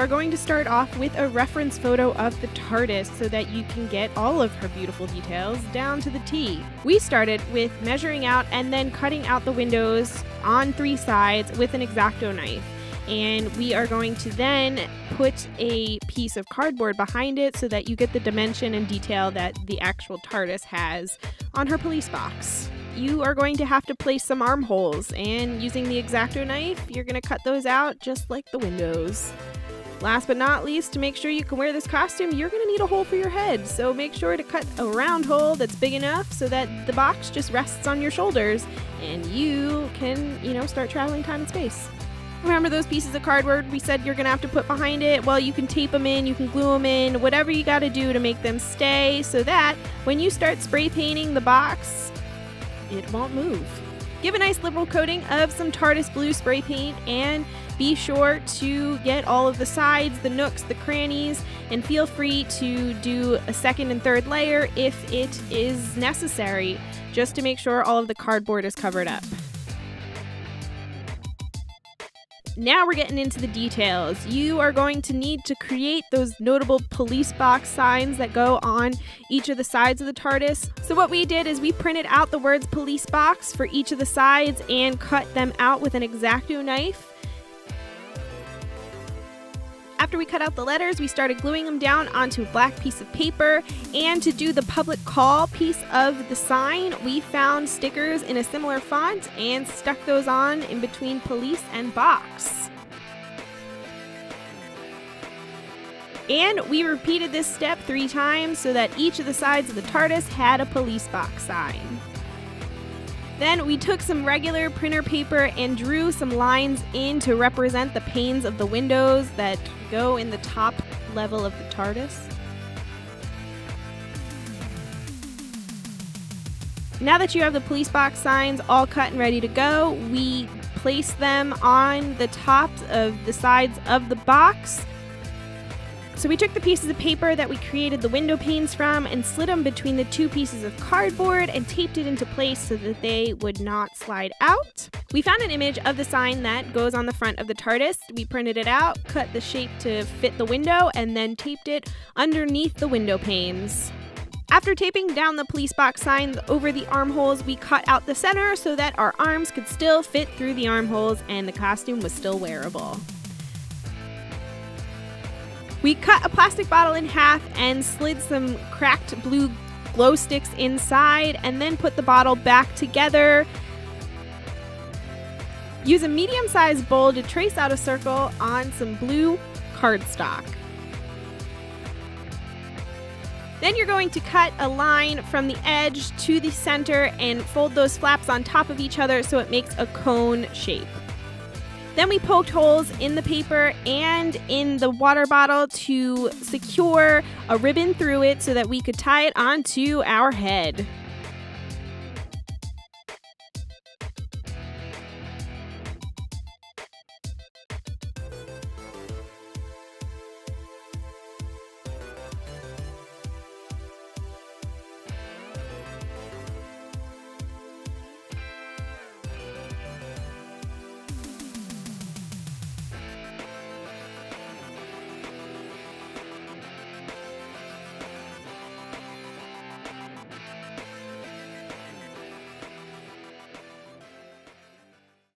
are going to start off with a reference photo of the TARDIS so that you can get all of her beautiful details down to the T. We started with measuring out and then cutting out the windows on 3 sides with an X-Acto knife. And we are going to then put a piece of cardboard behind it so that you get the dimension and detail that the actual TARDIS has on her police box. You are going to have to place some armholes, and using the X-Acto knife, you're going to cut those out just like the windows. Last but not least, to make sure you can wear this costume, you're going to need a hole for your head. So make sure to cut a round hole that's big enough so that the box just rests on your shoulders and you can, start traveling time and space. Remember those pieces of cardboard we said you're going to have to put behind it? Well, you can tape them in, you can glue them in, whatever you got to do to make them stay so that when you start spray painting the box, it won't move. Give a nice liberal coating of some TARDIS blue spray paint and be sure to get all of the sides, the nooks, the crannies, and feel free to do a second and third layer if it is necessary, just to make sure all of the cardboard is covered up. Now we're getting into the details. You are going to need to create those notable police box signs that go on each of the sides of the TARDIS. So what we did is we printed out the words police box for each of the sides and cut them out with an X-Acto knife. After we cut out the letters, we started gluing them down onto a black piece of paper. And to do the public call piece of the sign, we found stickers in a similar font and stuck those on in between police and box. And we repeated this step 3 times so that each of the sides of the TARDIS had a police box sign. Then we took some regular printer paper and drew some lines in to represent the panes of the windows that go in the top level of the TARDIS. Now that you have the police box signs all cut and ready to go, we place them on the tops of the sides of the box. So we took the pieces of paper that we created the window panes from and slid them between the 2 pieces of cardboard and taped it into place so that they would not slide out. We found an image of the sign that goes on the front of the TARDIS. We printed it out, cut the shape to fit the window, and then taped it underneath the window panes. After taping down the police box signs over the armholes, we cut out the center so that our arms could still fit through the armholes and the costume was still wearable. We cut a plastic bottle in half and slid some cracked blue glow sticks inside and then put the bottle back together. Use a medium-sized bowl to trace out a circle on some blue cardstock. Then you're going to cut a line from the edge to the center and fold those flaps on top of each other so it makes a cone shape. Then we poked holes in the paper and in the water bottle to secure a ribbon through it so that we could tie it onto our head.